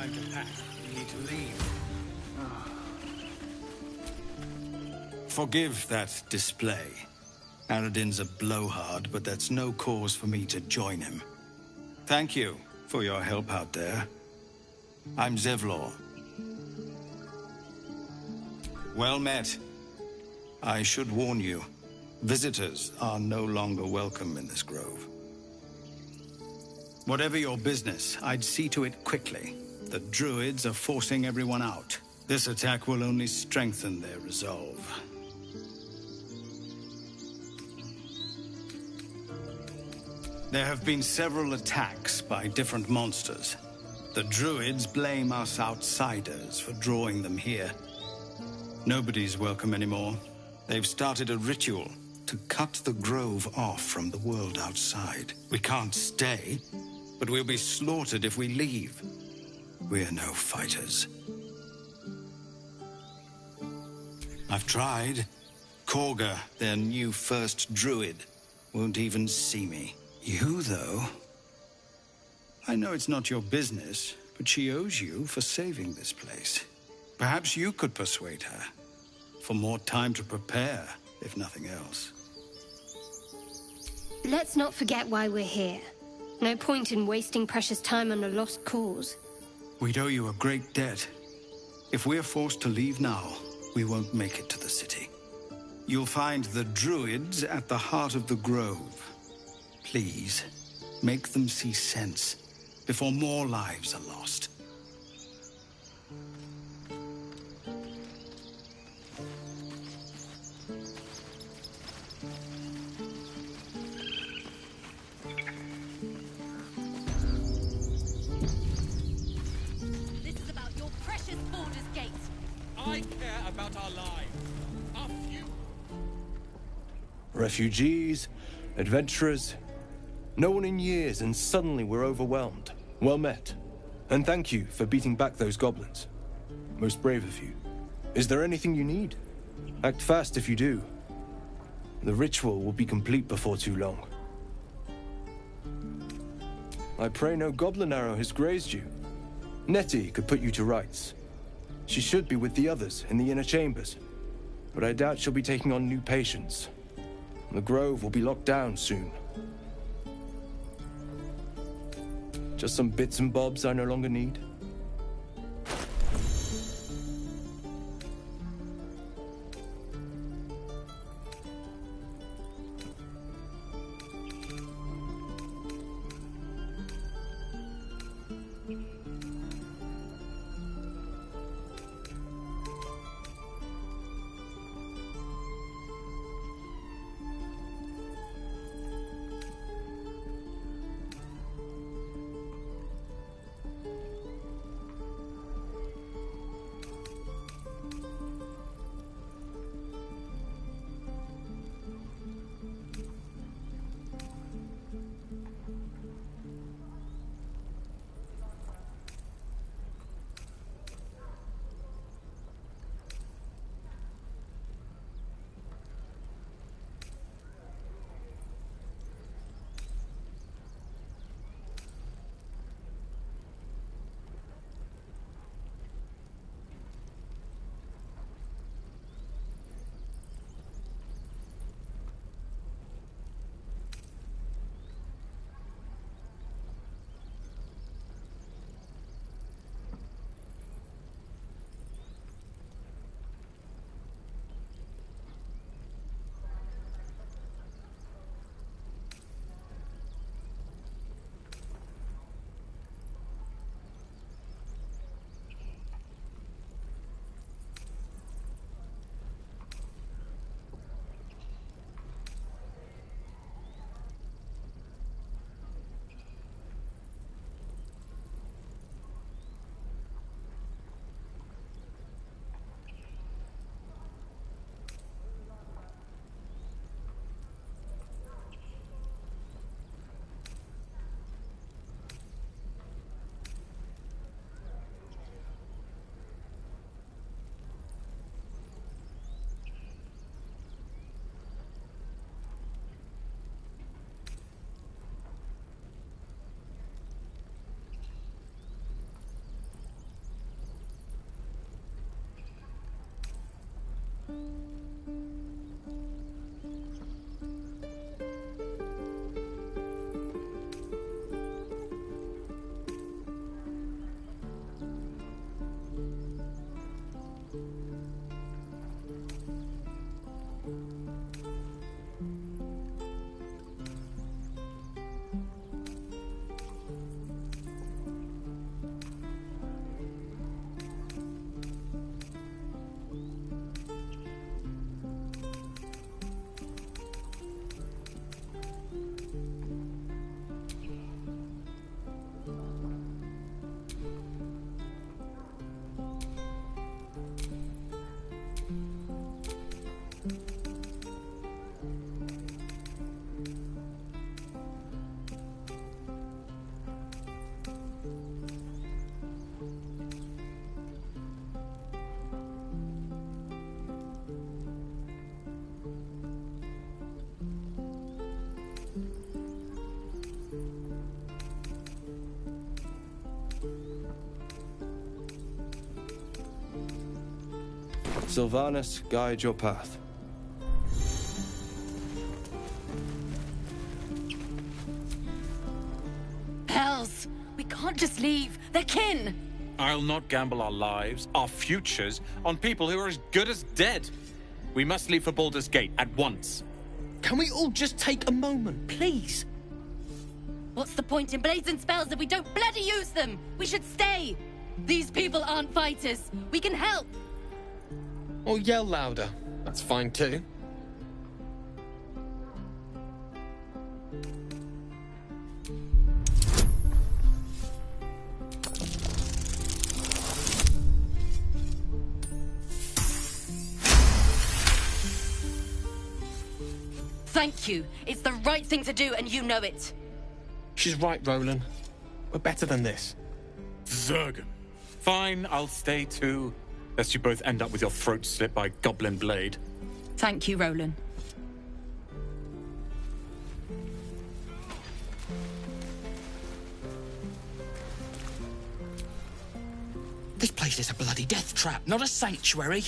Time to pack. We need to leave. Forgive that display. Aradin's a blowhard, but that's no cause for me to join him. Thank you for your help out there. I'm Zevlor. Well met. I should warn you, visitors are no longer welcome in this grove. Whatever your business, I'd see to it quickly. The druids are forcing everyone out. This attack will only strengthen their resolve. There have been several attacks by different monsters. The druids blame us outsiders for drawing them here. Nobody's welcome anymore. They've started a ritual to cut the grove off from the world outside. We can't stay, but we'll be slaughtered if we leave. We're no fighters. I've tried. Korga, their new first druid, won't even see me. You, though? I know it's not your business, but she owes you for saving this place. Perhaps you could persuade her. For more time to prepare, if nothing else. Let's not forget why we're here. No point in wasting precious time on a lost cause. We'd owe you a great debt. If we're forced to leave now, we won't make it to the city. You'll find the druids at the heart of the grove. Please, make them see sense before more lives are lost. This is about your precious Baldur's Gate. I care about our lives. Our few. Refugees, adventurers, no one in years, and suddenly we're overwhelmed. Well met. And thank you for beating back those goblins. Most brave of you. Is there anything you need? Act fast if you do. The ritual will be complete before too long. I pray no goblin arrow has grazed you. Nettie could put you to rights. She should be with the others in the inner chambers, but I doubt she'll be taking on new patients. The grove will be locked down soon. Just some bits and bobs I no longer need. Sylvanus, guide your path. Hells! We can't just leave. They're kin! I'll not gamble our lives, our futures, on people who are as good as dead. We must leave for Baldur's Gate at once. Can we all just take a moment, please? What's the point in blazing spells if we don't bloody use them? We should stay! These people aren't fighters. We can help! Or yell louder. That's fine too. Thank you. It's the right thing to do, and you know it. She's right, Roland. We're better than this. Zergan. Fine, I'll stay too. Lest you both end up with your throat slit by Goblin Blade. Thank you, Roland. This place is a bloody death trap, not a sanctuary.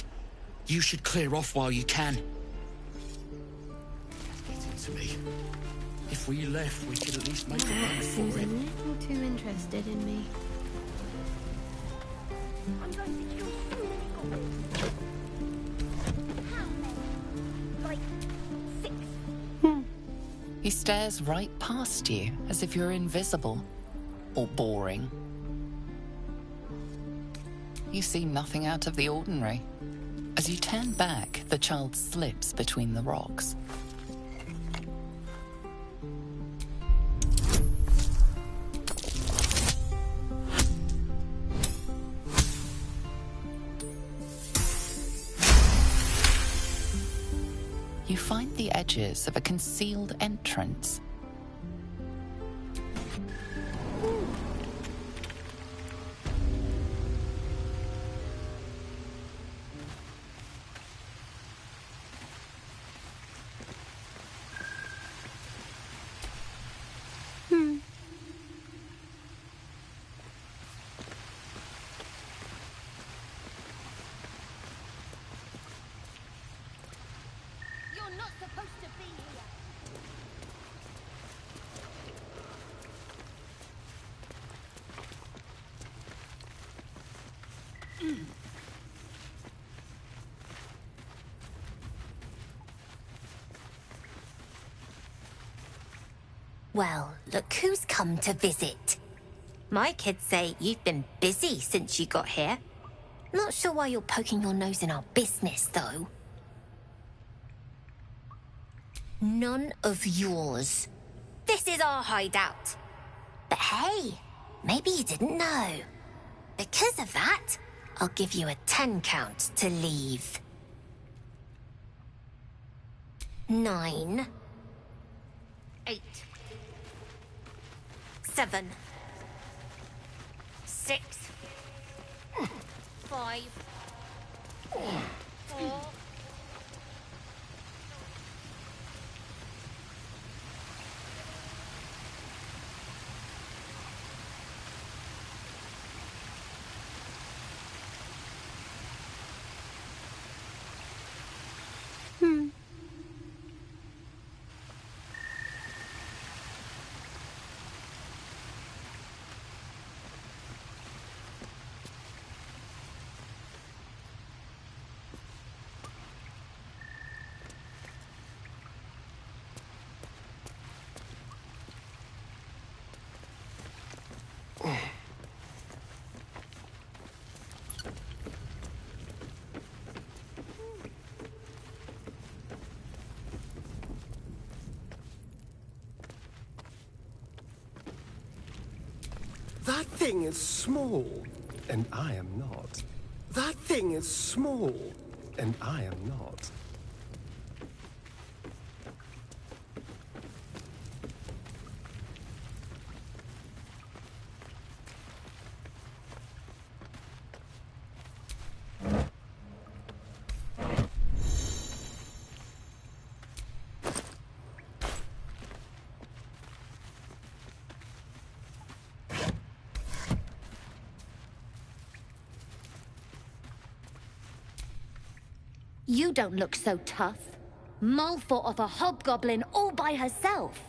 You should clear off while you can. Get into me. If we left, we could at least make a run Seems for a it. little too interested in me. He stares right past you, as if you're invisible. Or boring. You see nothing out of the ordinary. As you turn back, the child slips between the rocks. You find the edges of a concealed entrance. You're not supposed to be here. Well, look who's come to visit. My kids say you've been busy since you got here. Not sure why you're poking your nose in our business, though. None of yours. This is our hideout. But hey, maybe you didn't know. Because of that, I'll give you a 10 count to leave. 9, 8, 7, 6, 5, 4. thing is small, and I am not. That thing is small, and I am not. You don't look so tough. Mull fought off a hobgoblin all by herself.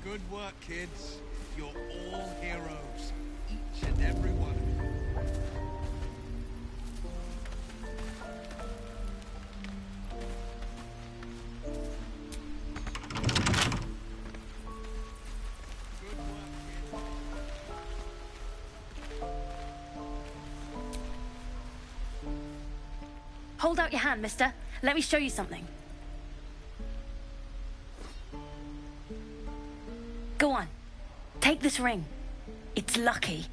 Good work, kids. You're all heroes. Each and every one of you. Good work, kids. Hold out your hand, mister. Let me show you something. Go on. Take this ring. It's lucky.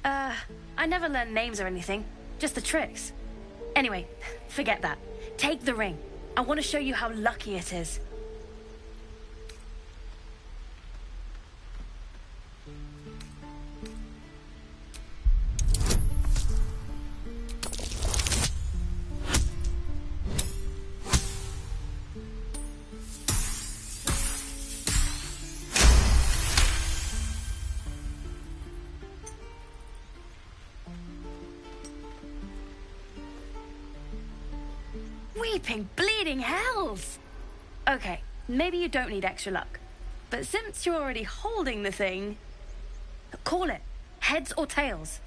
I never learned names or anything. Just the tricks. Anyway, forget that. Take the ring. I want to show you how lucky it is. Weeping bleeding hells! Okay, maybe you don't need extra luck. But since you're already holding the thing, call it. Heads or tails?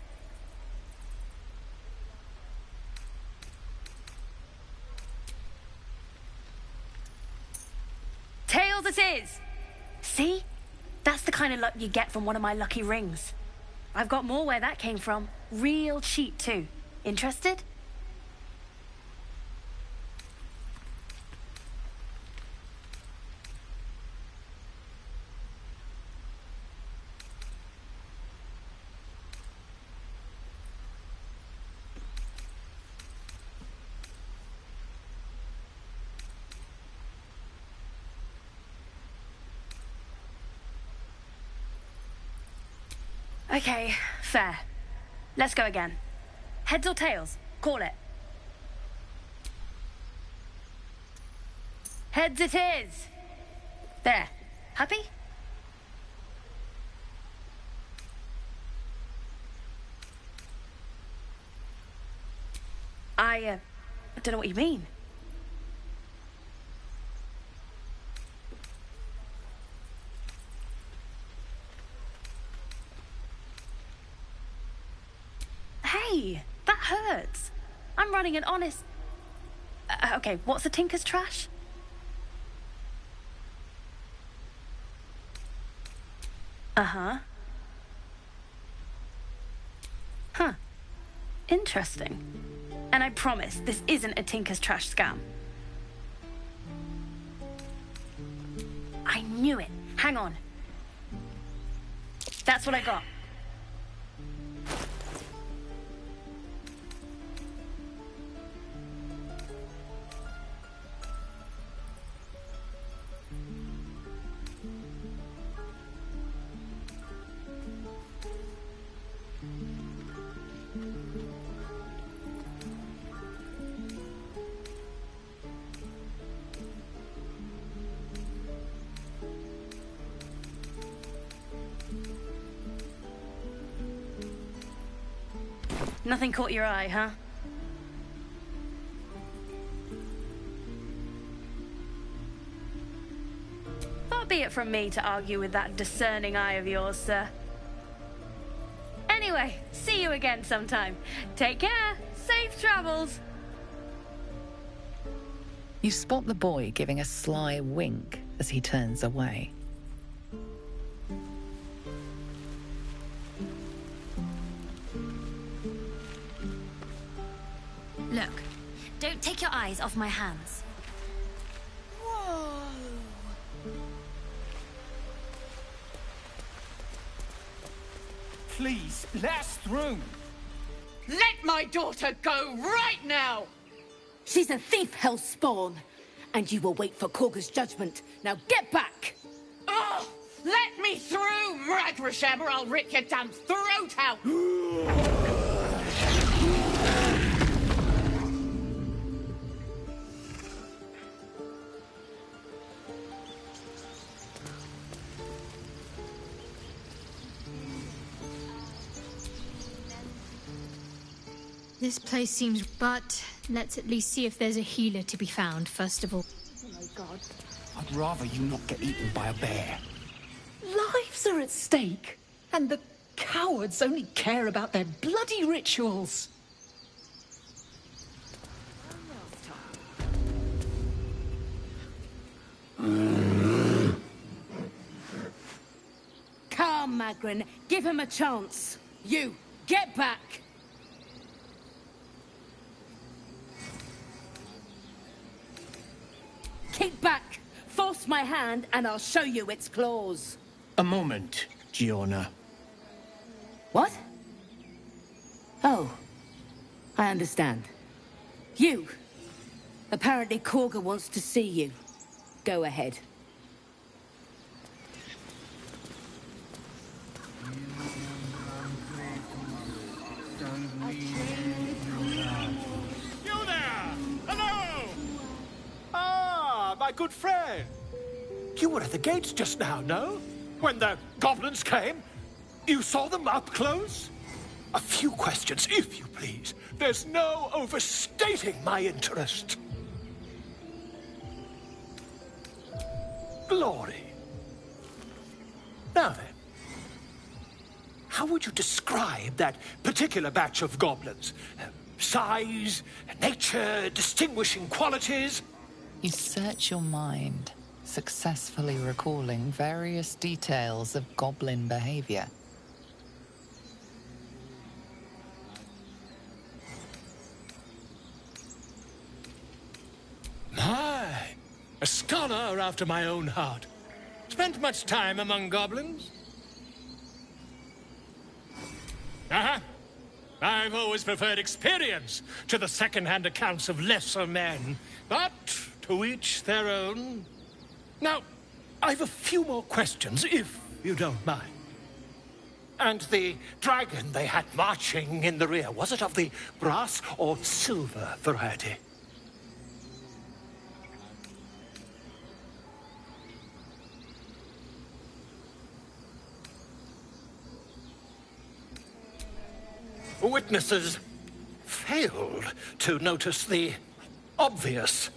Tails it is! See? That's the kind of luck you get from one of my lucky rings. I've got more where that came from. Real cheap, too. Interested? Okay, fair. Let's go again. Heads or tails? Call it. Heads it is! There. Happy? I don't know what you mean. Hey, that hurts. I'm running an honest... okay, what's a tinker's trash? Uh-huh. Interesting. And I promise, this isn't a Tinker's Trash scam. I knew it. Hang on. That's what I got. Nothing caught your eye, huh? Far be it from me to argue with that discerning eye of yours, sir. Anyway, see you again sometime. Take care. Safe travels. You spot the boy giving a sly wink as he turns away. Look, don't take your eyes off my hands. Whoa! Please, blast through. Let my daughter go right now! She's a thief, hellspawn, and you will wait for Korga's judgment. Now get back! Oh, let me through, Ragrasham, or I'll rip your damn throat out! This place seems... But let's at least see if there's a healer to be found, first of all. Oh my god. I'd rather you not get eaten by a bear. Lives are at stake, and the cowards only care about their bloody rituals. Come, Magrin, give him a chance. You, get back! Keep back! Force my hand and I'll show you its claws. A moment, Giona. What? Oh, I understand. You! Apparently Korga wants to see you. Go ahead. You there! Hello! Ah, my good friend. You were at the gates just now, no? When the goblins came? You saw them up close? A few questions, if you please. There's no overstating my interest. Glory. Now then, how would you describe that particular batch of goblins? Size, nature, distinguishing qualities? You search your mind, successfully recalling various details of goblin behavior. My, a scholar after my own heart. Spent much time among goblins? Uh-huh. I've always preferred experience to the second-hand accounts of lesser men. But to each their own. Now, I've a few more questions, if you don't mind. And the dragon they had marching in the rear, was it of the brass or silver variety? Witnesses failed to notice the obvious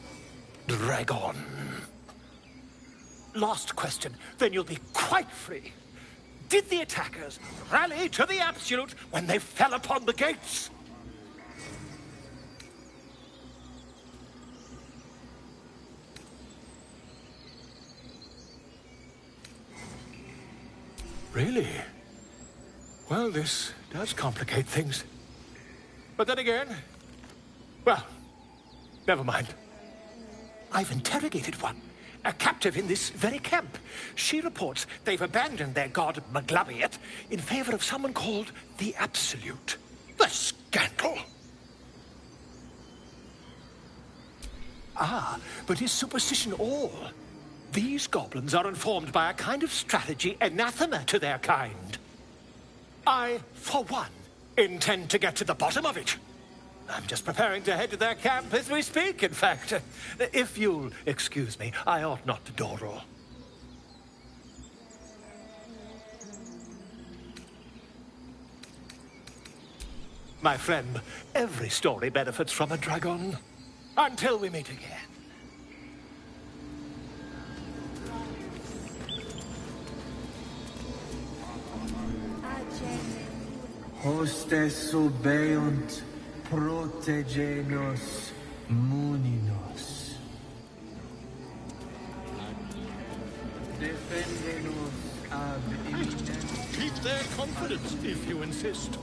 dragon. Last question, then you'll be quite free. Did the attackers rally to the absolute when they fell upon the gates? Really? Well, this does complicate things. But then again, well, never mind. I've interrogated one, a captive in this very camp. She reports they've abandoned their god Maglabiet in favor of someone called the Absolute. The scandal! Ah, but is superstition all? These goblins are informed by a kind of strategy anathema to their kind. I, for one, intend to get to the bottom of it. I'm just preparing to head to their camp as we speak, in fact. If you'll excuse me, I ought not to dawdle. My friend, every story benefits from a dragon. Until we meet again. Hostes obeunt, protegenos, muninos. Defendenos ab imminent. Keep their confidence, if you insist.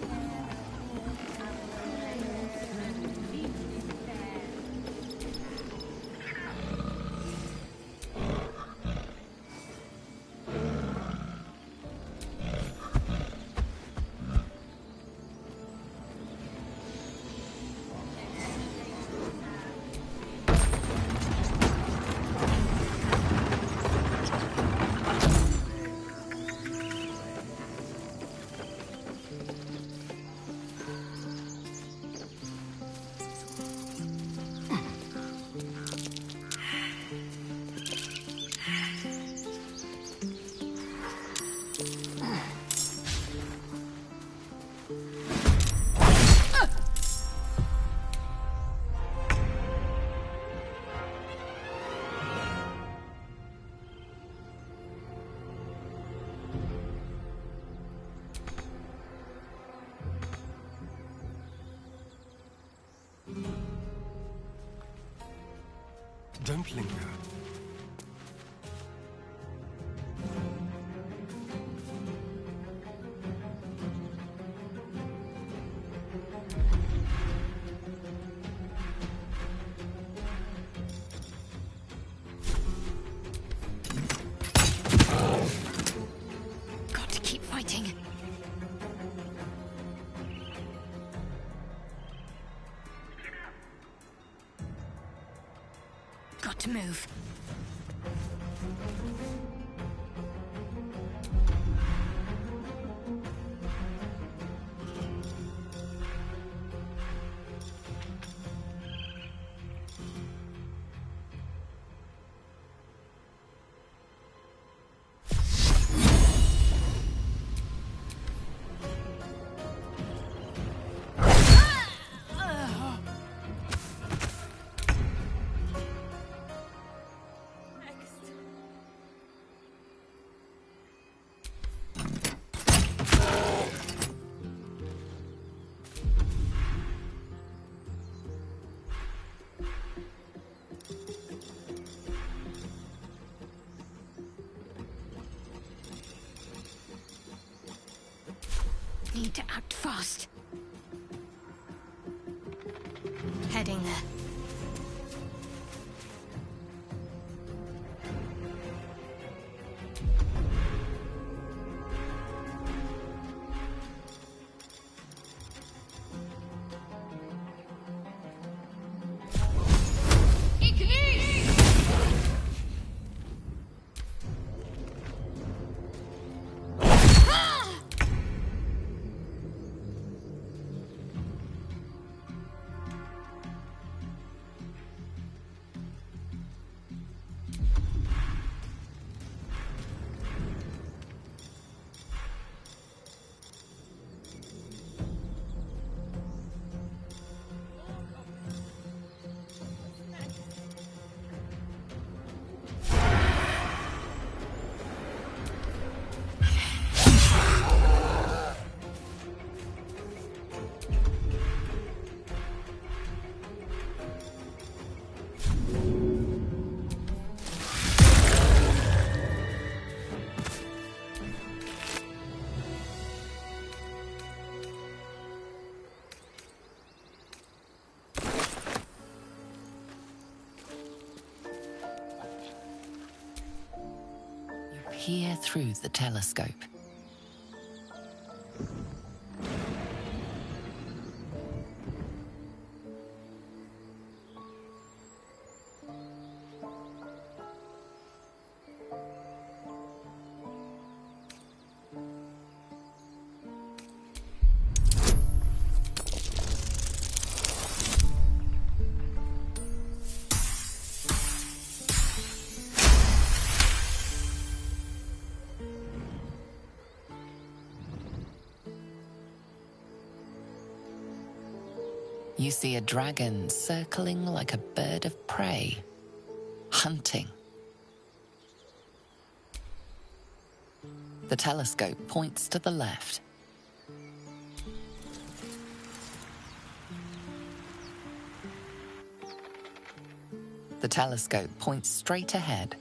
Don't linger. Got to keep fighting. Got to move. Need to act fast. Heading there. peer through the telescope. You see a dragon circling like a bird of prey, hunting. The telescope points to the left. The telescope points straight ahead.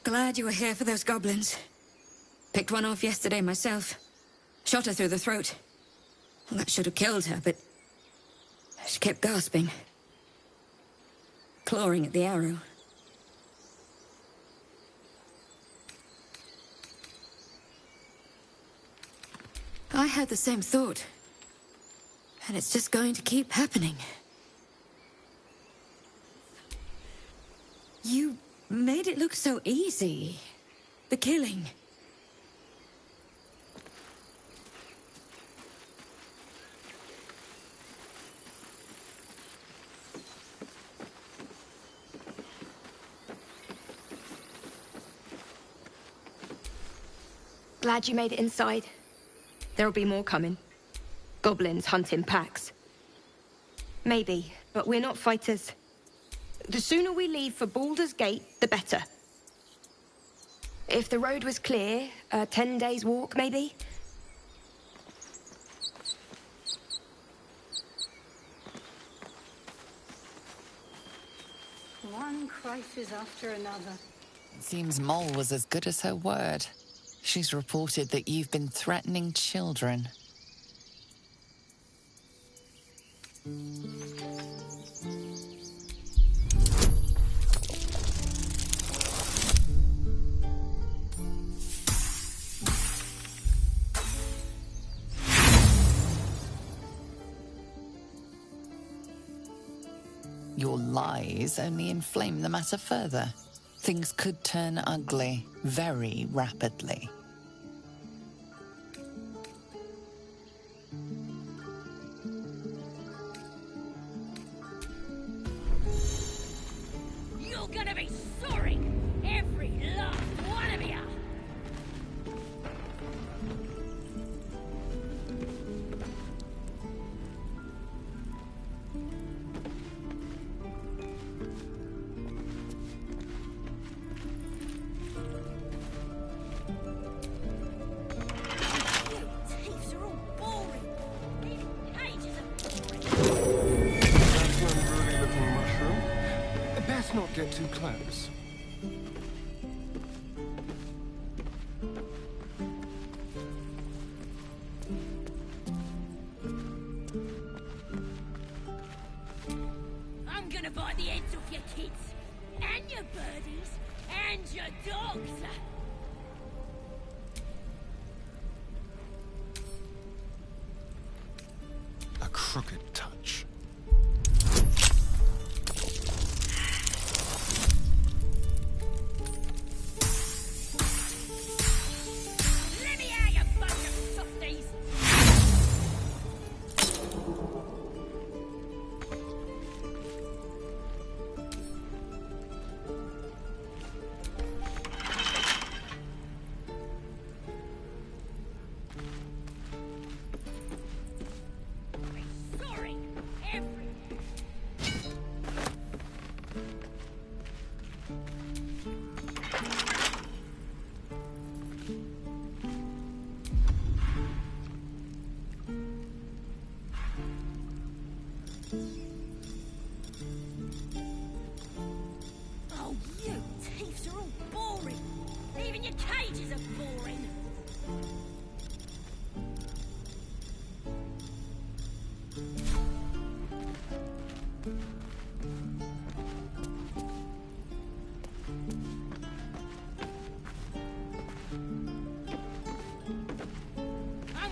Glad you were here for those goblins. Picked one off yesterday myself. Shot her through the throat. Well, that should have killed her, but she kept gasping. Clawing at the arrow. I had the same thought. And it's just going to keep happening. You made it look so easy. The killing. Glad you made it inside. There'll be more coming. Goblins hunt in packs. Maybe, but we're not fighters. The sooner we leave for Baldur's Gate, the better. If the road was clear, a 10 days walk, maybe? One crisis after another. It seems Moll was as good as her word. She's reported that you've been threatening children. Your lies only inflame the matter further. Things could turn ugly very rapidly. You're gonna be sorry, every last one of you! Not get too close. I'm gonna bite the heads off your kids, and your birdies, and your dogs! A crooked touch. Sorry,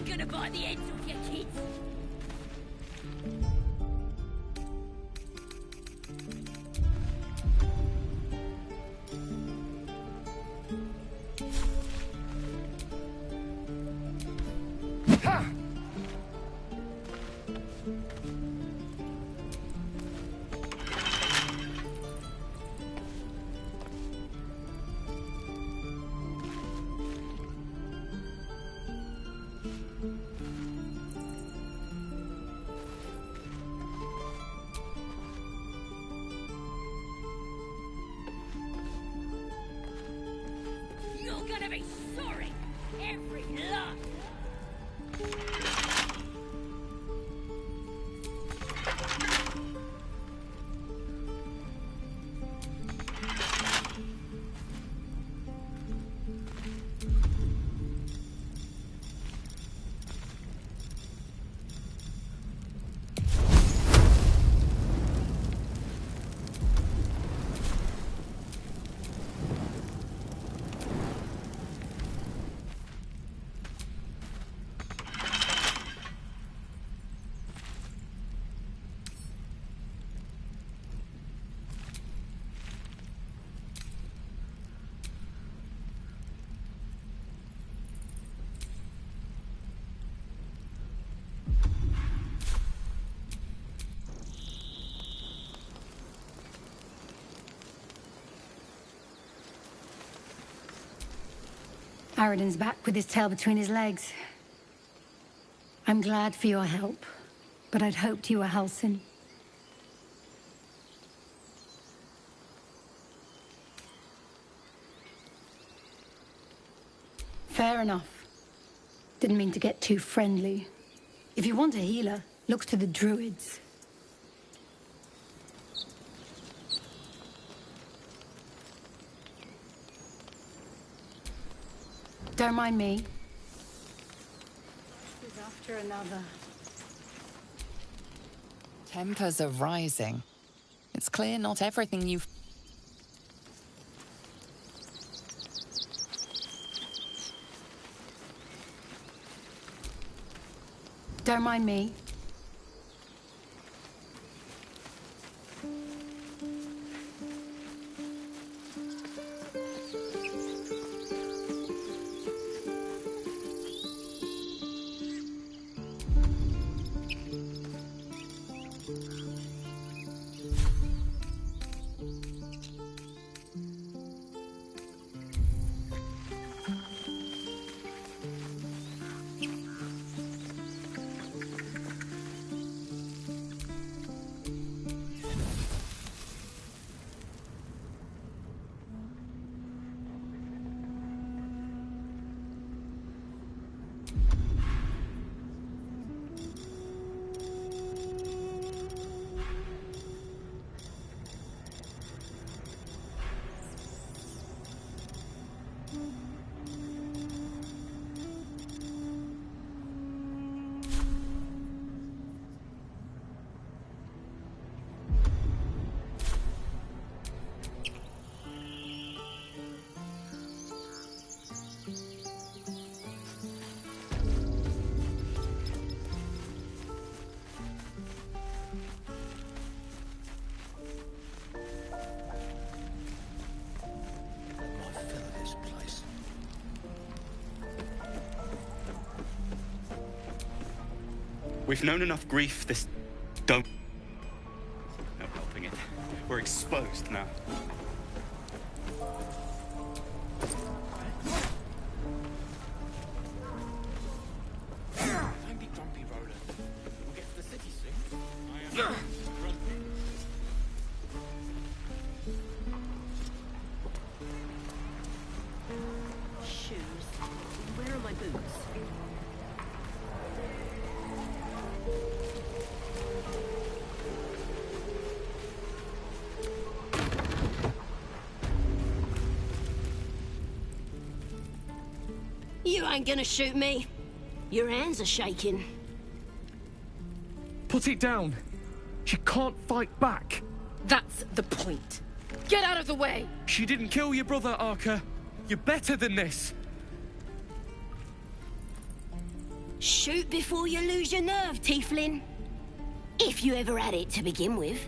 I'm gonna bite the ends off your kids. You're gonna be sorry, every lot. Aradin's back with his tail between his legs. I'm glad for your help, but I'd hoped you were Halsin. Fair enough. Didn't mean to get too friendly. If you want a healer, look to the druids. Don't mind me. Is after another. Tempers are rising. It's clear not everything you've... Don't mind me. We've known enough grief, this don't... No helping it. We're exposed now. Don't be grumpy, Roland. We'll get to the city soon. I am grumpy. Shoes. Where are my boots? You ain't gonna shoot me. Your hands are shaking. Put it down. She can't fight back. That's the point. Get out of the way! She didn't kill your brother, Arca. You're better than this. Shoot before you lose your nerve, Tiefling. If you ever had it to begin with.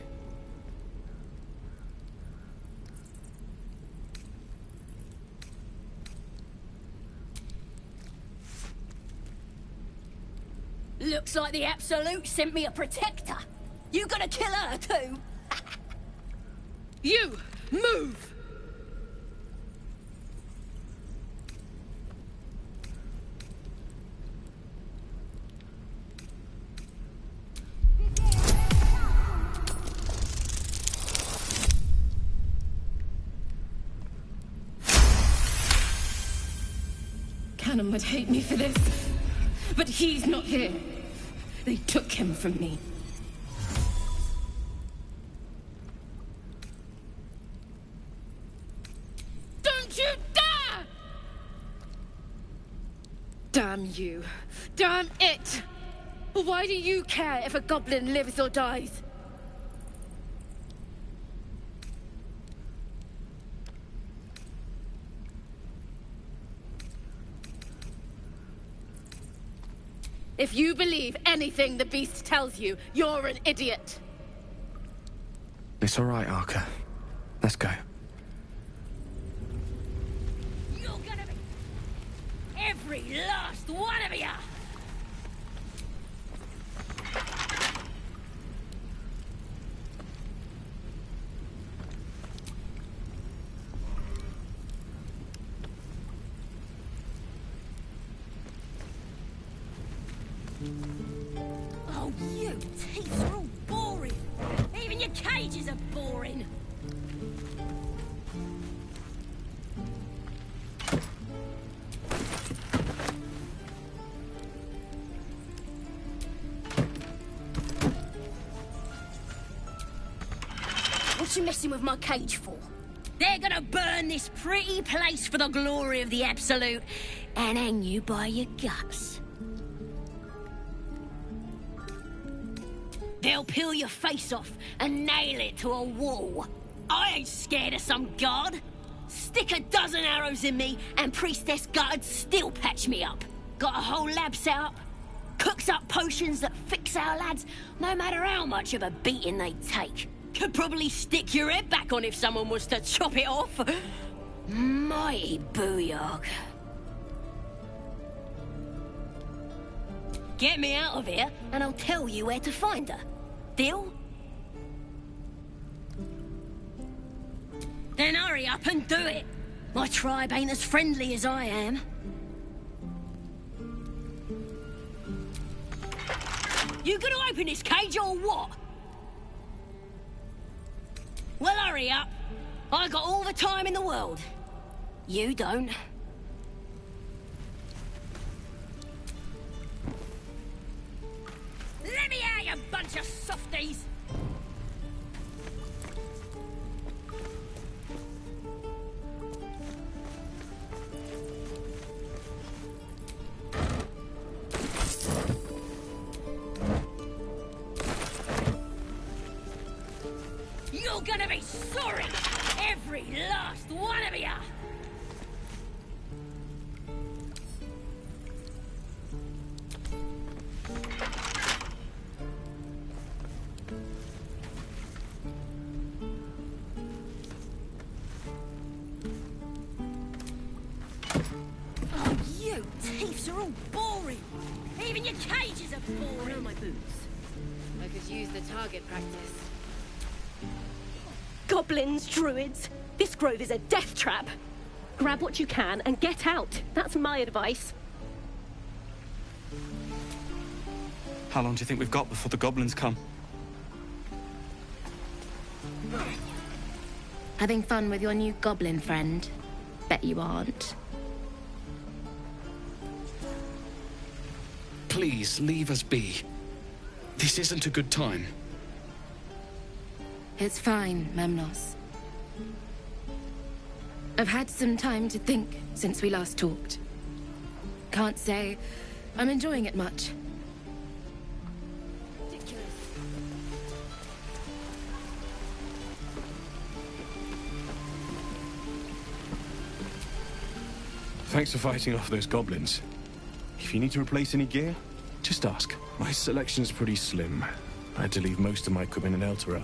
Looks like the Absolute sent me a protector. You gonna kill her too? You! Move! Cannon would hate me for this, but he's not here. They took him from me. Don't you dare! Damn you. Damn it! Why do you care if a goblin lives or dies? If you believe anything the beast tells you, you're an idiot. It's all right, Arca. Let's go. You're gonna be... every last one of you! Oh, you teeth are all boring. Even your cages are boring. What you messing with my cage for? They're gonna burn this pretty place for the glory of the Absolute and hang you by your guts. They'll peel your face off and nail it to a wall. I ain't scared of some god. Stick a dozen arrows in me and Priestess Gut'd still patch me up. Got a whole lab set up. Cooks up potions that fix our lads, no matter how much of a beating they take. Could probably stick your head back on if someone was to chop it off. Mighty booyog. Get me out of here and I'll tell you where to find her. Deal? Then hurry up and do it. My tribe ain't as friendly as I am. You gonna open this cage or what? Well, hurry up. I got all the time in the world. You don't. Let me out, you bunch of softies! You're gonna be sorry! Every last one of you! Oh, you thieves are all boring! Even your cages are boring! Where are my boots? I could use the target practice. Goblins, druids. This grove is a death trap. Grab what you can and get out. That's my advice. How long do you think we've got before the goblins come? Having fun with your new goblin friend? Bet you aren't. Please, leave us be. This isn't a good time. It's fine, Memnos. I've had some time to think since we last talked. Can't say I'm enjoying it much. Thanks for fighting off those goblins. If you need to replace any gear, just ask. My selection's pretty slim. I had to leave most of my equipment in El Terrell.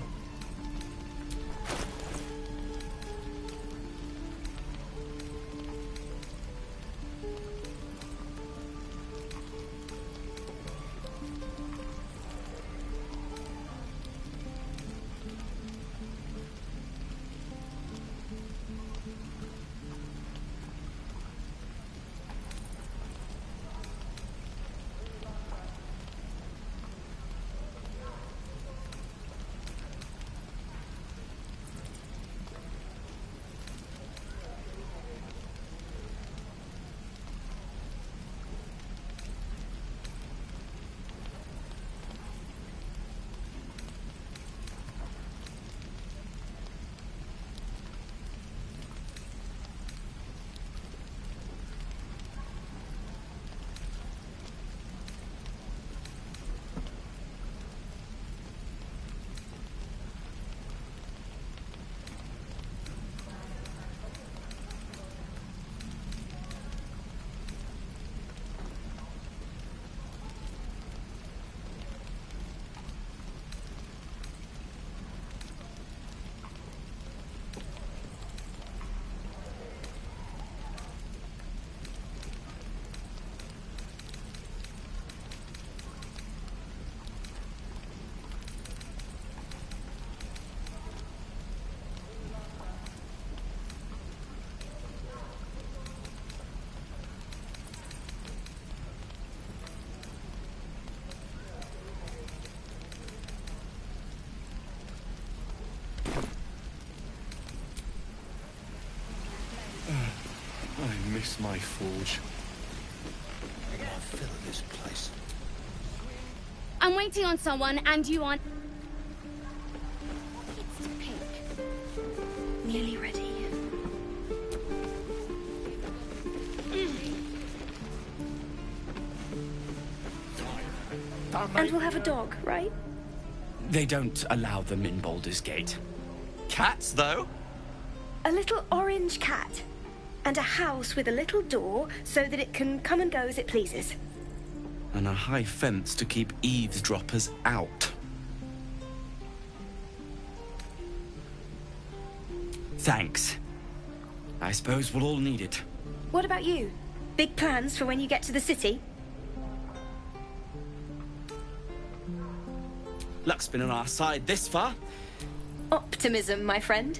I miss my forge. I feel this place. I'm waiting on someone, and you aren't. It's pink. Nearly ready. And we'll have a dog, right? They don't allow them in Baldur's Gate. Cats, though? A little orange cat. And a house with a little door so that it can come and go as it pleases. And a high fence to keep eavesdroppers out. Thanks. I suppose we'll all need it. What about you? Big plans for when you get to the city? Luck's been on our side this far. Optimism, my friend.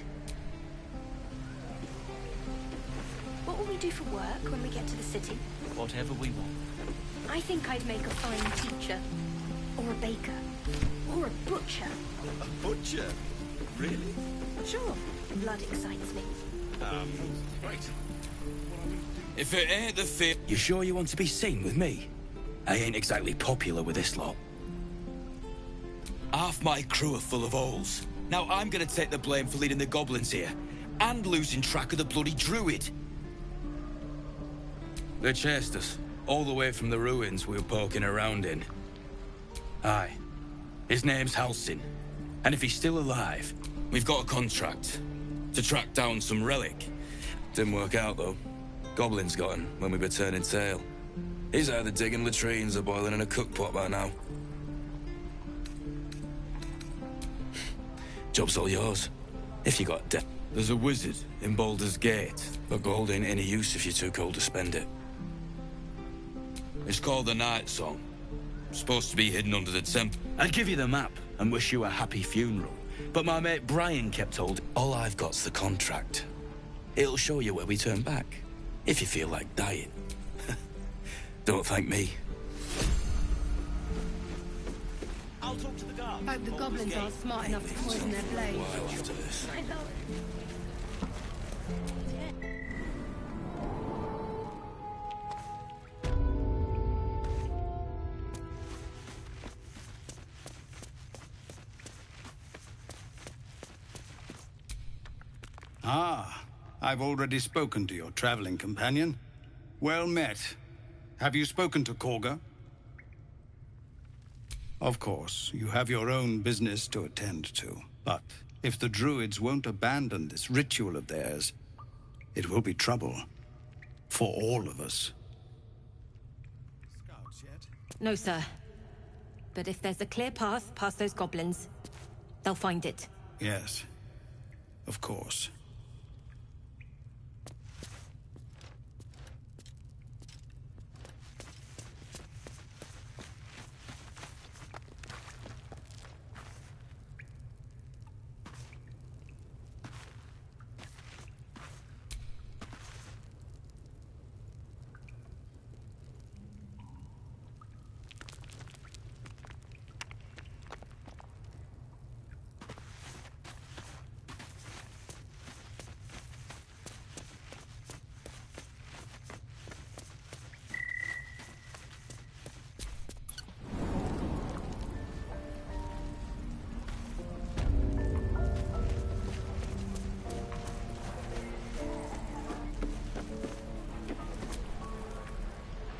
What will we do for work when we get to the city? Whatever we want. I think I'd make a fine teacher. Or a baker. Or a butcher. A butcher? Really? Sure. Blood excites me. Right. If it ain't the fit... You sure you want to be seen with me? I ain't exactly popular with this lot. Half my crew are full of holes. Now I'm gonna take the blame for leading the goblins here. And losing track of the bloody druid. They chased us, all the way from the ruins we were poking around in. Aye. His name's Halsin. And if he's still alive, We've got a contract to track down some relic. Didn't work out, though. Goblins got him when we were turning tail. He's either digging latrines or boiling in a cookpot by now. Job's all yours, if you got death. There's a wizard in Baldur's Gate, but gold ain't any use if you're too cold to spend it. It's called the Night Song. Supposed to be hidden under the temple. I'd give you the map and wish you a happy funeral. But my mate Brian kept holding. All I've got's the contract. It'll show you where we turn back, if you feel like dying. Don't thank me. I'll talk to the guard. Hope the goblins aren't smart enough to poison their blades. While after this. I know. Ah, I've already spoken to your traveling companion. Well met. Have you spoken to Korga? Of course, you have your own business to attend to. But if the druids won't abandon this ritual of theirs, it will be trouble. For all of us. No, sir. But if there's a clear path past those goblins, they'll find it. Yes, of course.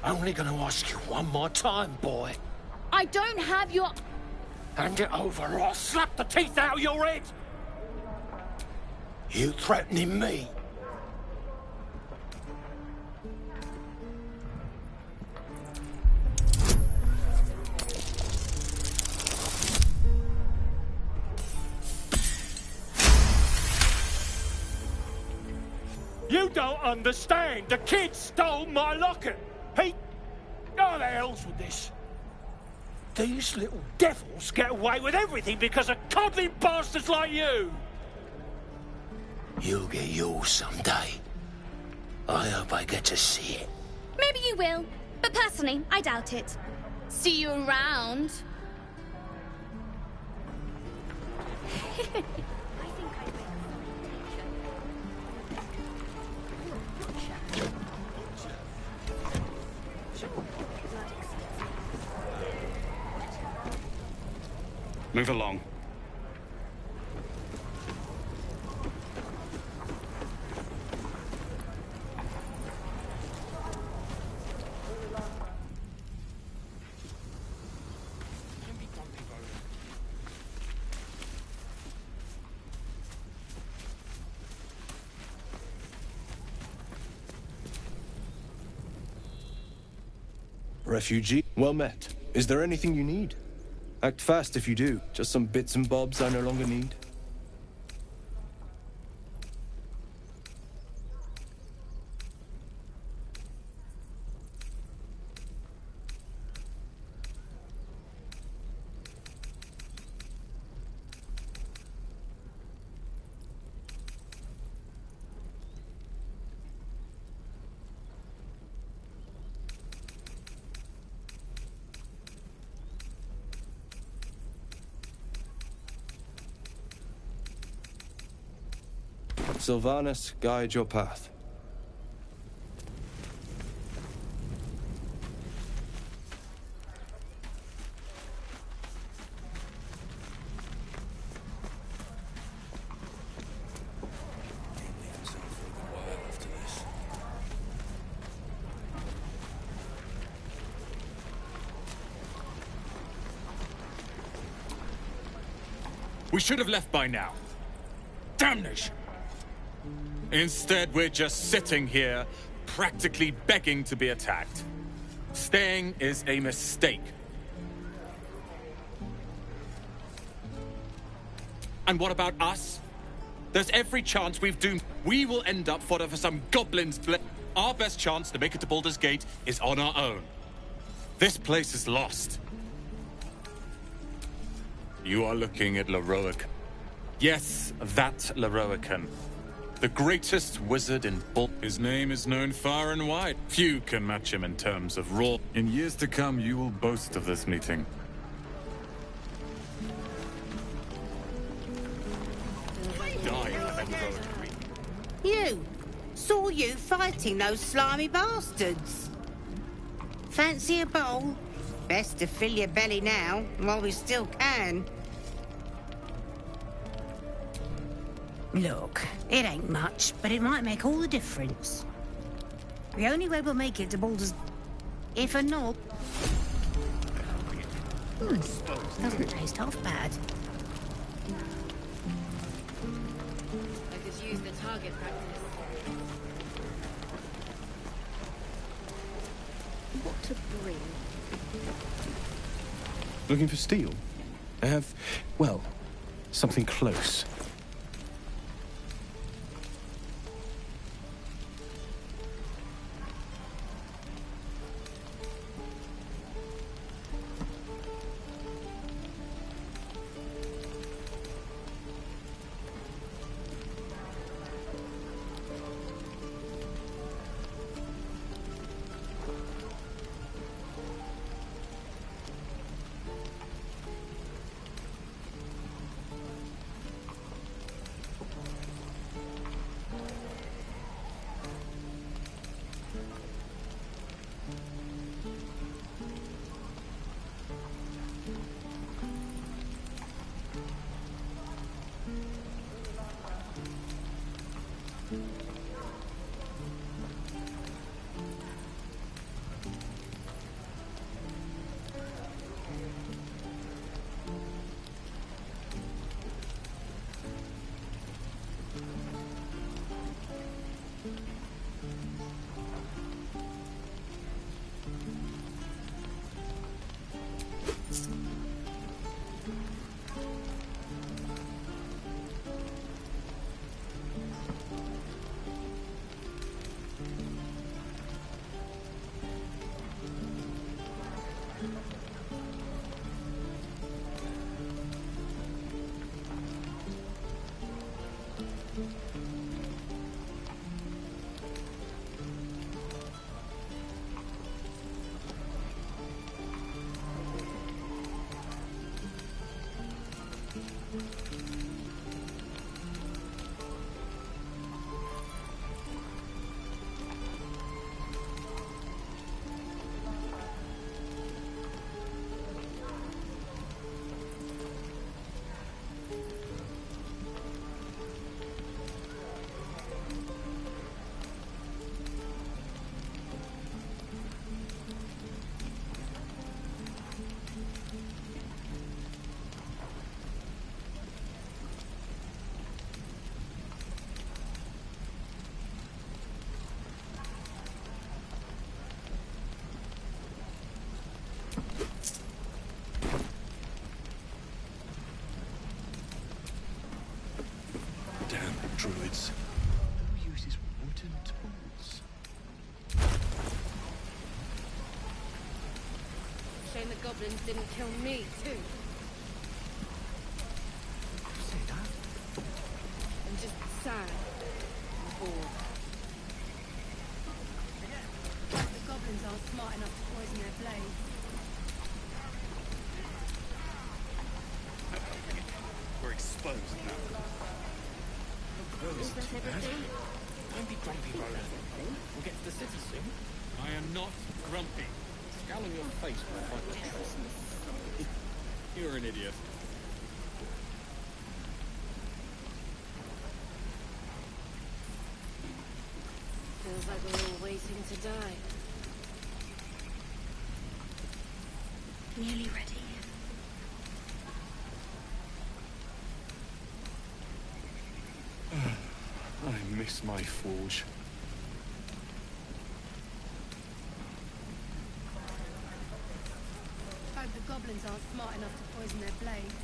Only gonna ask you one more time, boy. I don't have your... Hand it over or I'll slap the teeth out of your head! You threatening me? You don't understand! The kid stole my locket! He... Oh, the hell's with this? These little devils get away with everything because of coddling bastards like you! You'll get yours someday. I hope I get to see it. Maybe you will, but personally, I doubt it. See you around. Move along. Refugee, well met. Is there anything you need? Act fast if you do. Just some bits and bobs I no longer need. Sylvanus, guide your path. We should have left by now. Damnation! Instead, we're just sitting here, practically begging to be attacked. Staying is a mistake. And what about us? There's every chance we've doomed. We will end up fodder for some goblin's Our best chance to make it to Baldur's Gate is on our own. This place is lost. You are looking at Leroic. Yes, that Leroican. The greatest wizard in Bald. His name is known far and wide. Few can match him in terms of raw. In years to come, you will boast of this meeting. You! Saw you fighting those slimy bastards. Fancy a bowl? Best to fill your belly now, while we still can. Look, it ain't much, but it might make all the difference. The only way we'll make it to Baldur's... If a not... Doesn't taste half bad. I could use the target practice. What to bring? Looking for steel? I have, well, something close. Druids. Who uses wooden tools? Shame the goblins didn't kill me, too. Say that? And just sad and bored. The goblins aren't smart enough to poison their blades. We're exposed now. Is that everything? Don't be grumpy, Rhoda. We'll get to the city soon. I am not grumpy. Scowl on your face when I find the truth. You're an idiot. Feels like we're all waiting to die. Nearly ready. I miss my forge. Hope the goblins aren't smart enough to poison their blades.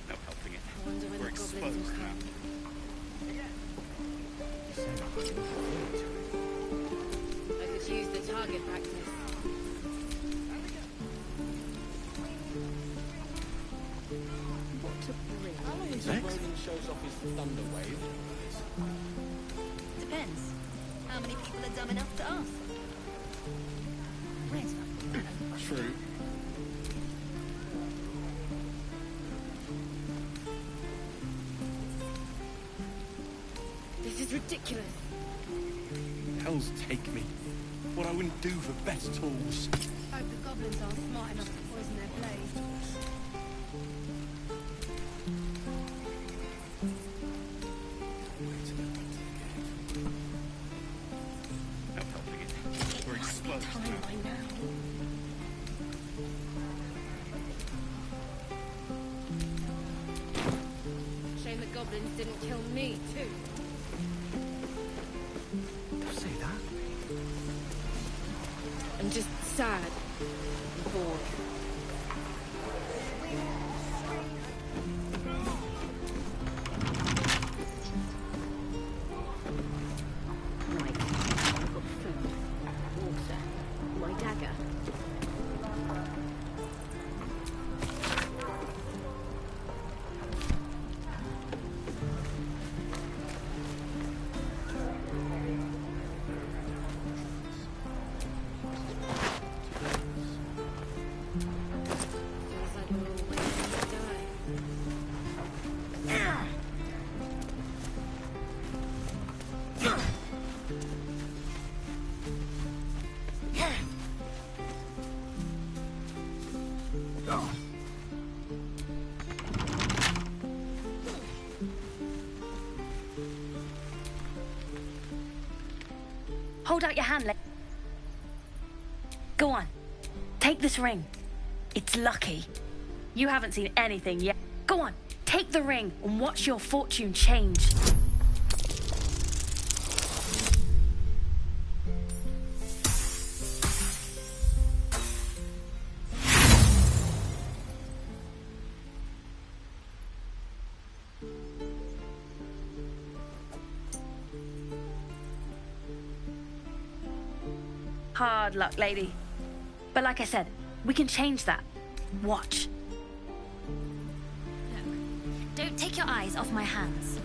No helping it. I wonder when We're the goblins exposed will now. come. I could use the target practice. What to bring? How long until Ronan shows off his thunder wave? Depends. How many people are dumb enough to ask? Where's that? True. This is ridiculous. Hells take me. What I wouldn't do for better tools. Hope the goblins aren't smart enough to poison their blades. No helping it. We're exposed now. Shame the goblins didn't kill me, too. sad. I'm bored. Right. I've got food, water, my dagger. Hold out your hand. Go on. Take this ring. It's lucky. You haven't seen anything yet. Go on. Take the ring and watch your fortune change. Hard luck, lady. But like I said, we can change that. Watch. Look, don't take your eyes off my hands.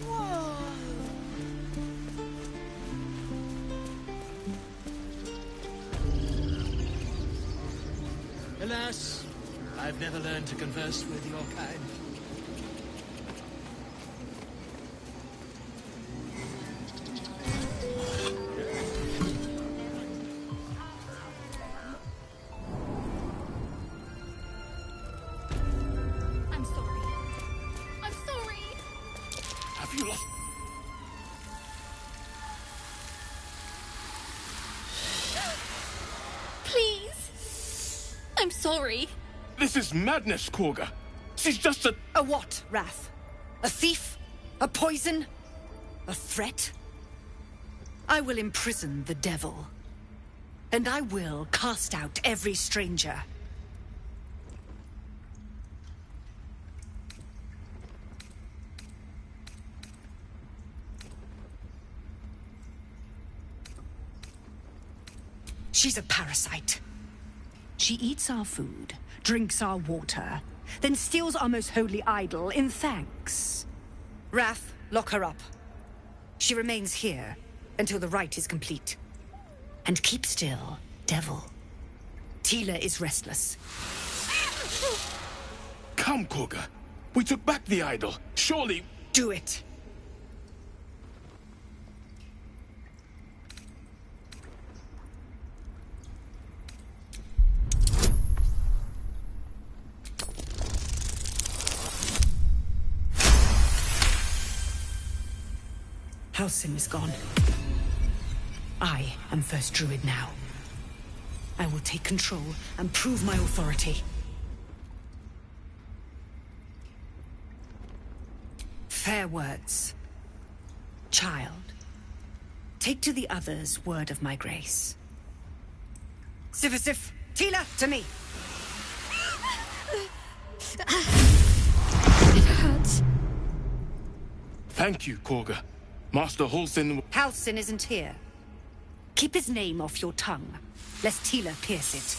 Whoa. Alas, I've never learned to converse with your kind. I'm sorry. This is madness, Korga. She's just a... A what, Wrath? A thief? A poison? A threat? I will imprison the devil. And I will cast out every stranger. She's a parasite. She eats our food, drinks our water, then steals our most holy idol in thanks. Wrath, lock her up. She remains here until the rite is complete. And keep still, devil. Tila is restless. Come, Korga. We took back the idol. Surely... Do it. Halsin is gone. I am first druid now. I will take control and prove my authority. Fair words. Child, take to the others word of my grace. Sifisif, Tila, to me! It hurts. Thank you, Korga. Master Halsin... Halsin isn't here. Keep his name off your tongue, lest Tila pierce it.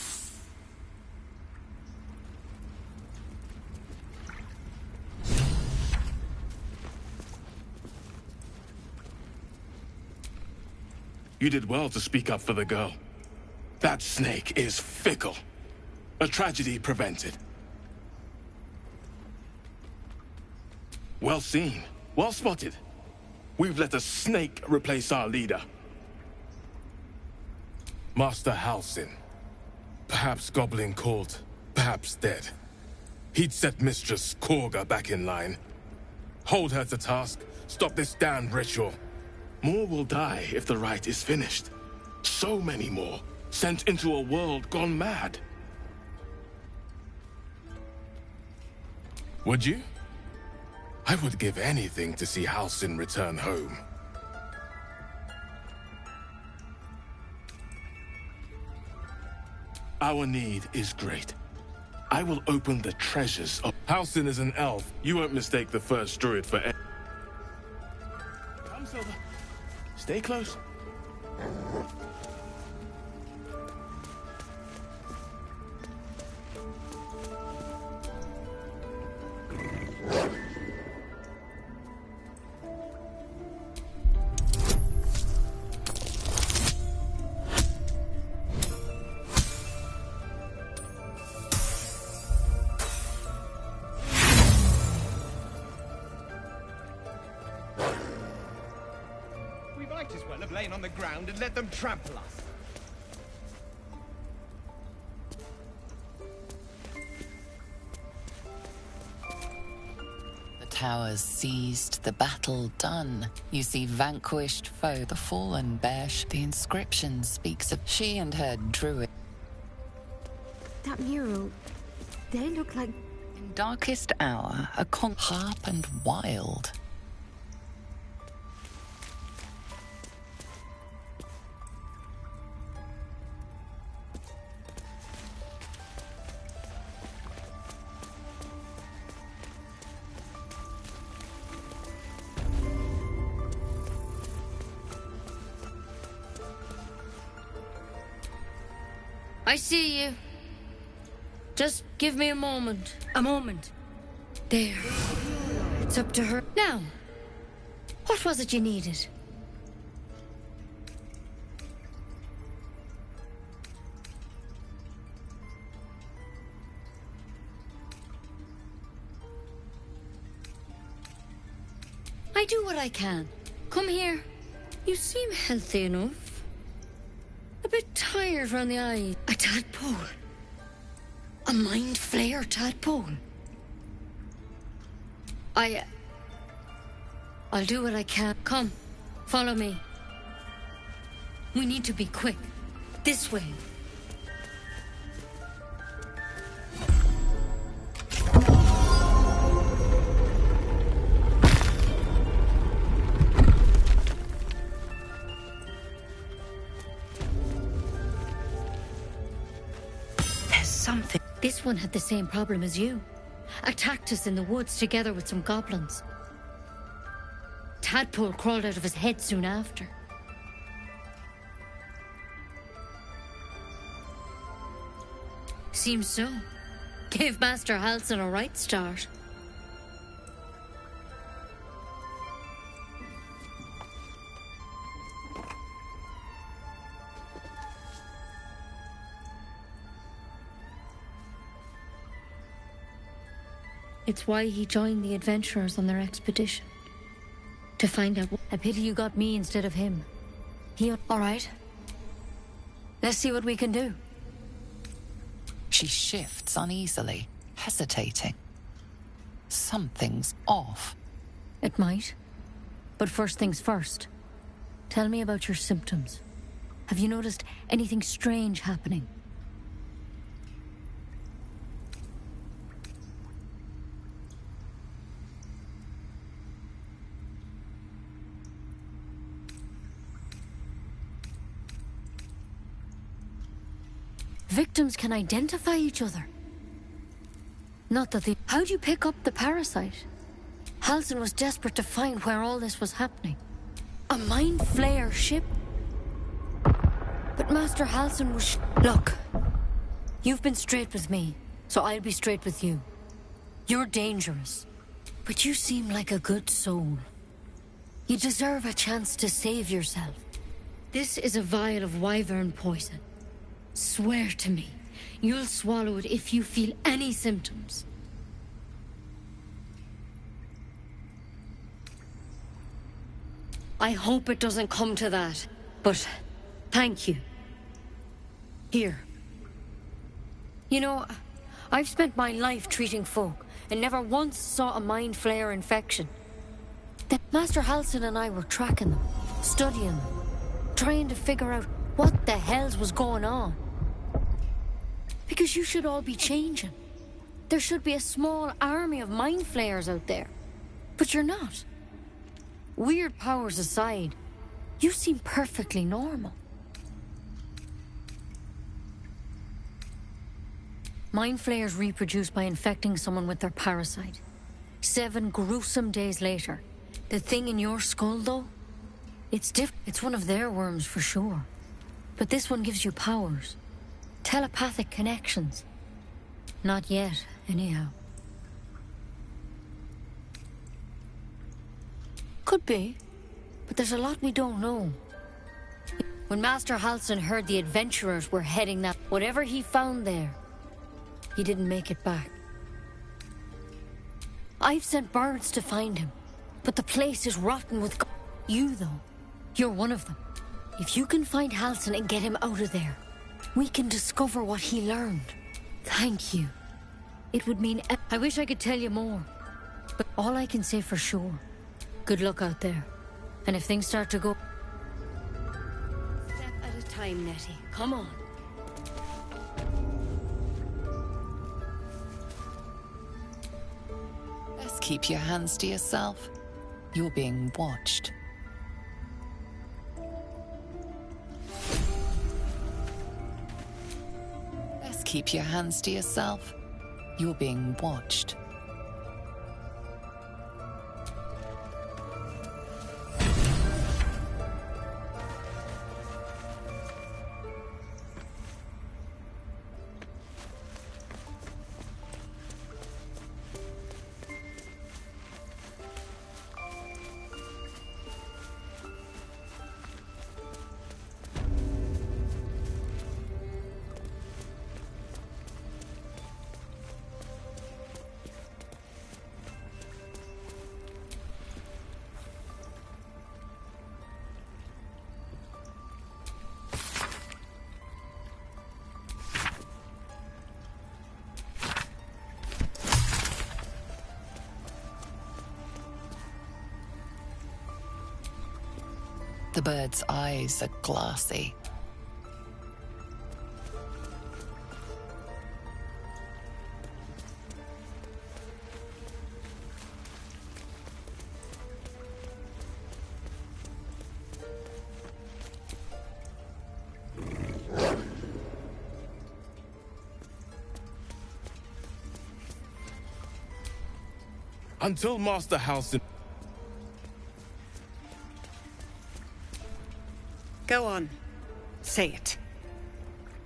You did well to speak up for the girl. That snake is fickle. A tragedy prevented. Well seen. Well spotted. We've let a snake replace our leader. Master Halsin. Perhaps Goblin caught, perhaps dead. He'd set Mistress Korga back in line. Hold her to task, stop this damned ritual. More will die if the rite is finished. So many more, sent into a world gone mad. Would you? I would give anything to see Halsin return home. Our need is great. I will open the treasures of... Halsin is an elf. You won't mistake the first druid for... Come, Silver. Stay close. Lain on the ground and let them trample us. The towers seized, the battle done. You see vanquished foe, the fallen bear. The inscription speaks of she and her druid. That mural, they look like... In darkest hour, a harp and wild. I see you. Just give me a moment. A moment. There. It's up to her. Now, what was it you needed? I do what I can. Come here. You seem healthy enough. A bit tired round the eyes. A tadpole. A mind flayer tadpole. I'll do what I can. Come, follow me. We need to be quick. This way. Something. This one had the same problem as you. Attacked us in the woods together with some goblins. Tadpole crawled out of his head soon after. Seems so. Gave Master Halsin a right start. It's why he joined the adventurers on their expedition. To find out. A pity you got me instead of him. All right. Let's see what we can do. She shifts uneasily, hesitating. Something's off. It might. But first things first. Tell me about your symptoms. Have you noticed anything strange happening? Victims can identify each other. Not that they... How'd you pick up the parasite? Halsin was desperate to find where all this was happening. A mind flayer ship? But Master Halsin was... Look, you've been straight with me, so I'll be straight with you. You're dangerous, but you seem like a good soul. You deserve a chance to save yourself. This is a vial of wyvern poison. Swear to me, you'll swallow it if you feel any symptoms. I hope it doesn't come to that, but thank you. Here. You know, I've spent my life treating folk and never once saw a mind flayer infection. Then Master Halsin and I were tracking them, studying them, trying to figure out what the hells was going on. Because you should all be changing. There should be a small army of mind flayers out there. But you're not. Weird powers aside, you seem perfectly normal. Mind flayers reproduce by infecting someone with their parasite. 7 gruesome days later. The thing in your skull, though? It's one of their worms for sure. But this one gives you powers. Telepathic connections. Not yet, anyhow. Could be. But there's a lot we don't know. When Master Halsin heard the adventurers were heading that, whatever he found there, he didn't make it back. I've sent birds to find him, but the place is rotten with you, though. You're one of them. If you can find Halsin and get him out of there, we can discover what he learned. Thank you. It would mean... I wish I could tell you more, but all I can say for sure, good luck out there. And if things start to go... Step at a time, Nettie. Come on. Best keep your hands to yourself. You're being watched. Best keep your hands to yourself. You're being watched. The bird's eyes are glassy. Until Master Halsin... Go on. Say it.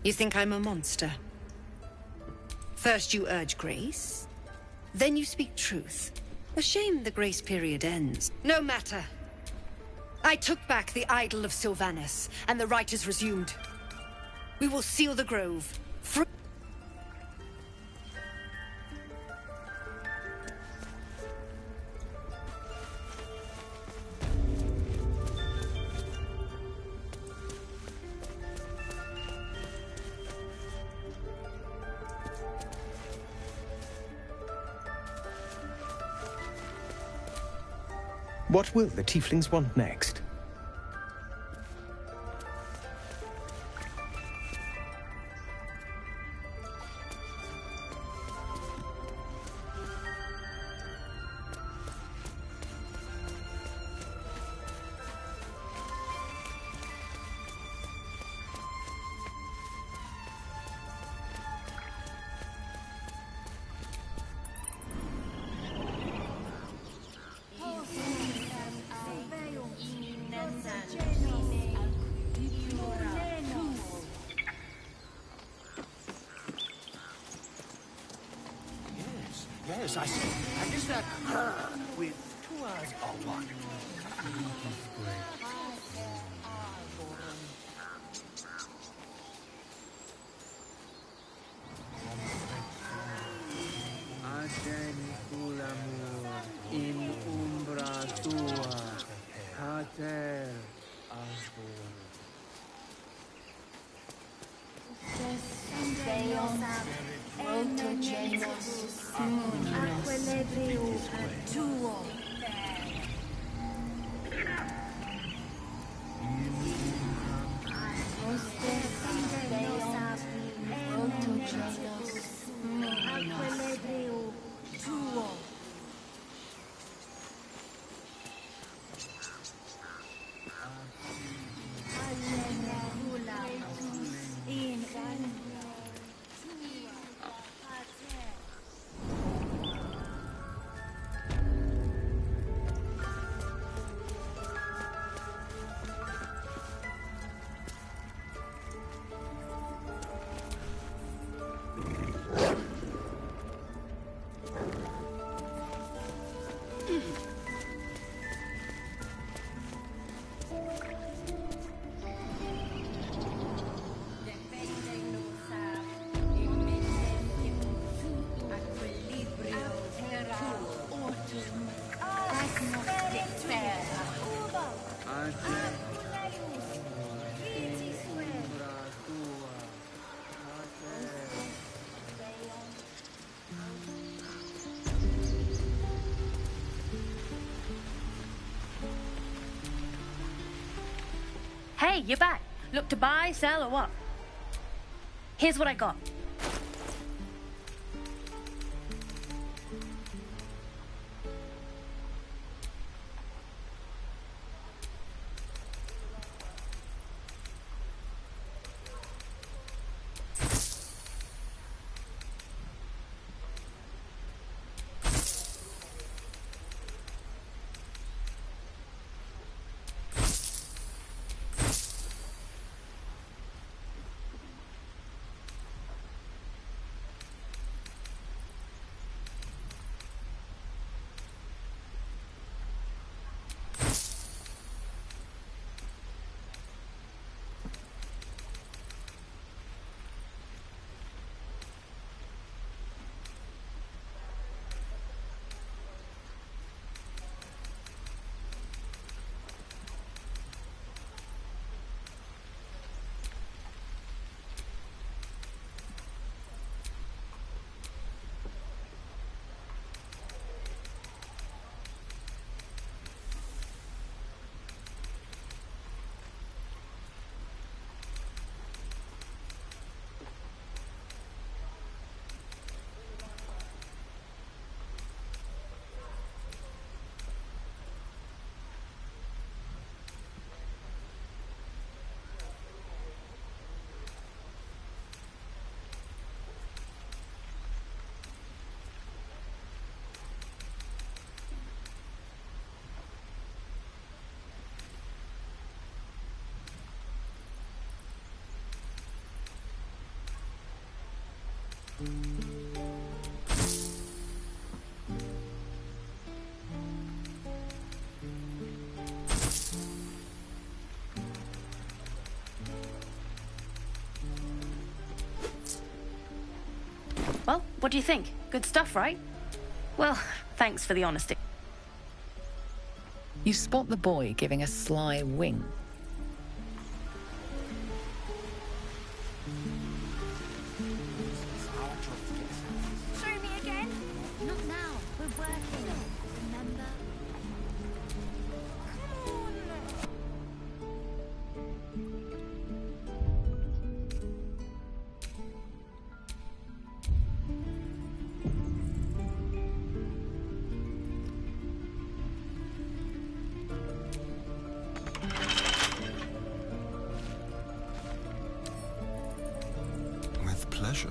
You think I'm a monster? First you urge grace, then you speak truth. A shame the grace period ends. No matter. I took back the idol of Sylvanus, and the rite is resumed. We will seal the grove. What will the tieflings want next? Yes, I see. And is that her with 2 eyes or one? in umbra tua, pater arbor. Deus protegemus aquelebrium tuo. Aquelebrium tuo. Hey, you're back. Look to buy, sell, or what? Here's what I got. Well, what do you think? Good stuff, right? Well, thanks for the honesty. You spot the boy giving a sly wink. Show me again? Not now. We're working. Remember? With pleasure.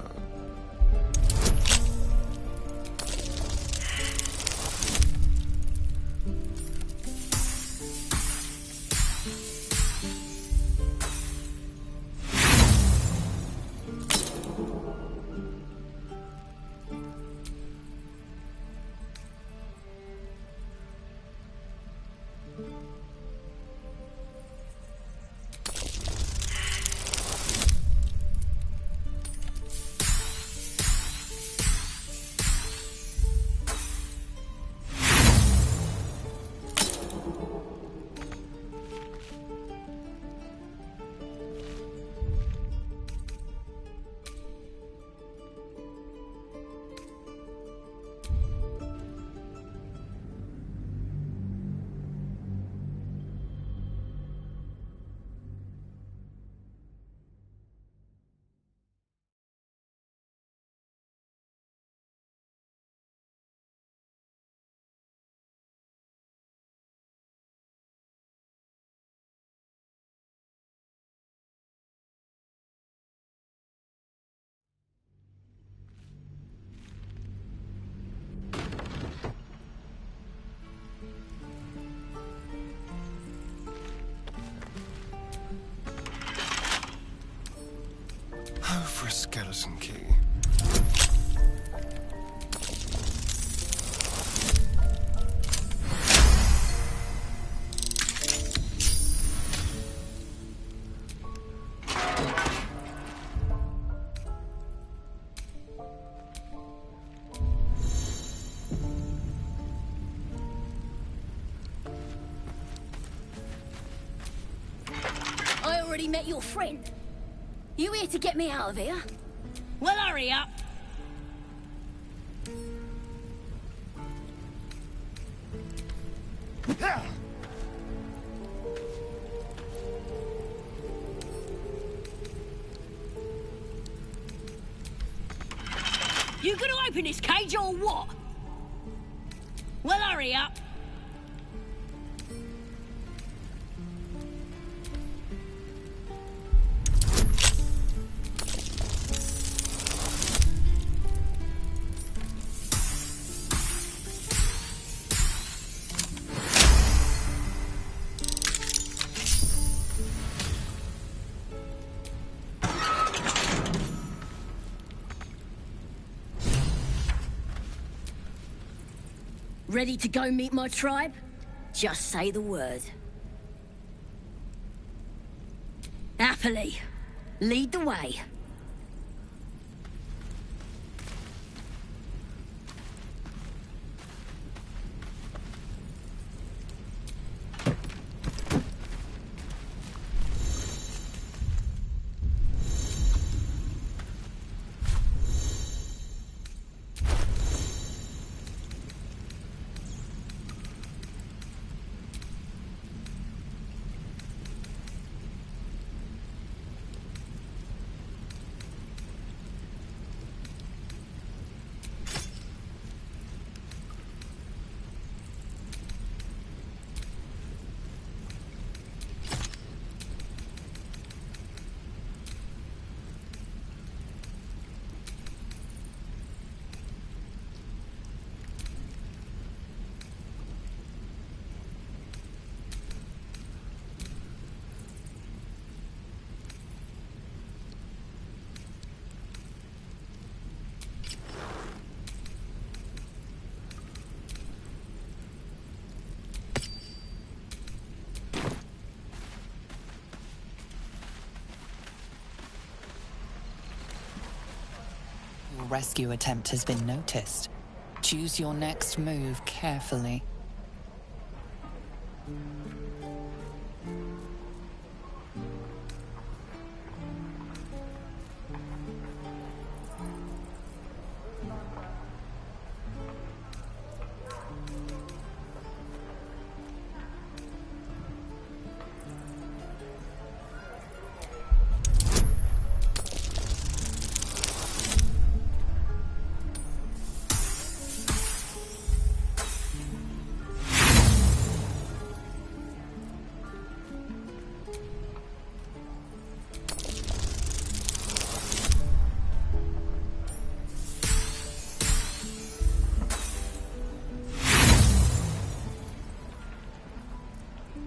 Oh, for a skeleton key. I already met your friend. You here to get me out of here? Well, hurry up. You gonna open this cage or what? Well, hurry up. Ready to go meet my tribe? Just say the word. Happily. Lead the way. Your rescue attempt has been noticed. Choose your next move carefully.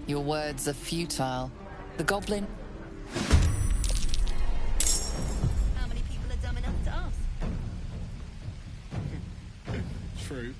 Your words are futile. The goblin... How many people are dumb enough to ask? True.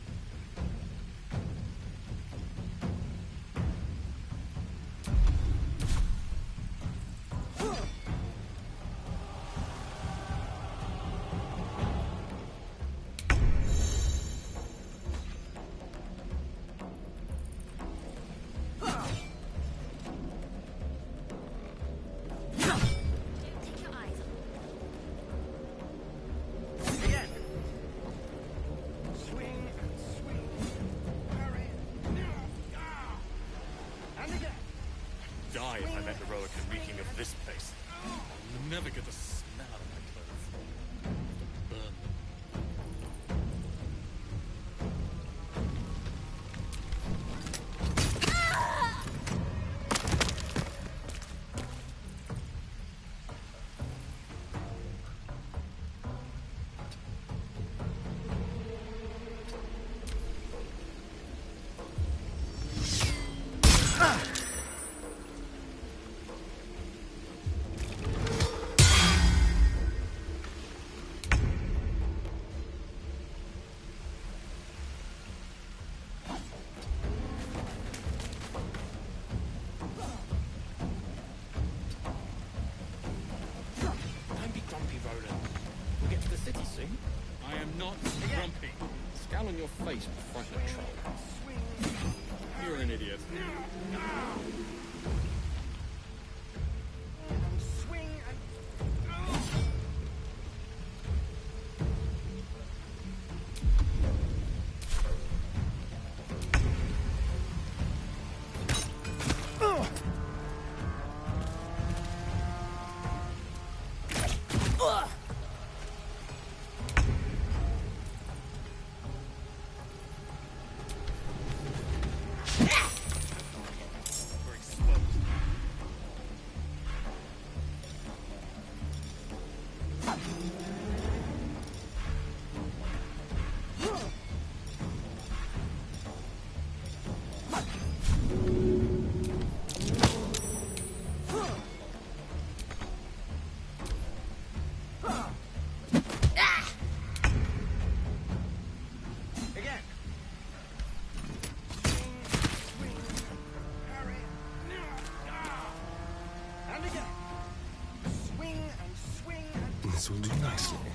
Die if I met the Roakan reeking of this place. I'll never get the smell out of my clothes. Burn them. Don't be grumpy, Roland. We'll get to the city soon. I am not grumpy. Scowl on your face will frighten a troll. You're an idiot. Exactly.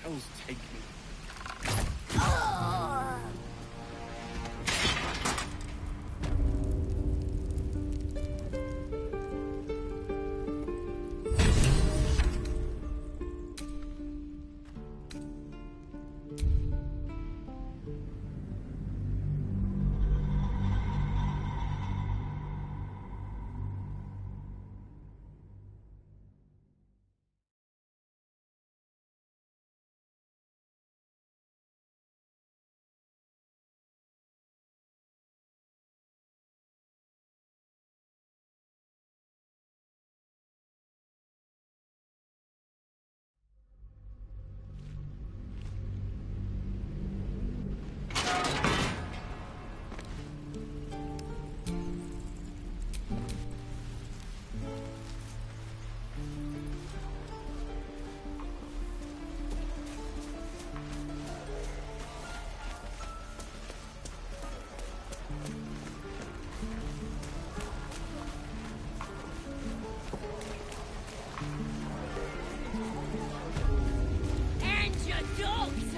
Hell's take me. And your dogs!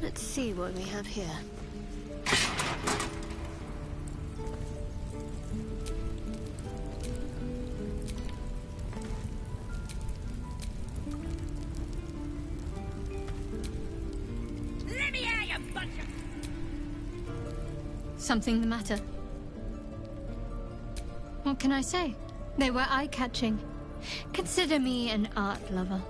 Let's see what we have here. Let me out, you bunch of... Something the matter? What can I say? They were eye-catching. Consider me an art lover.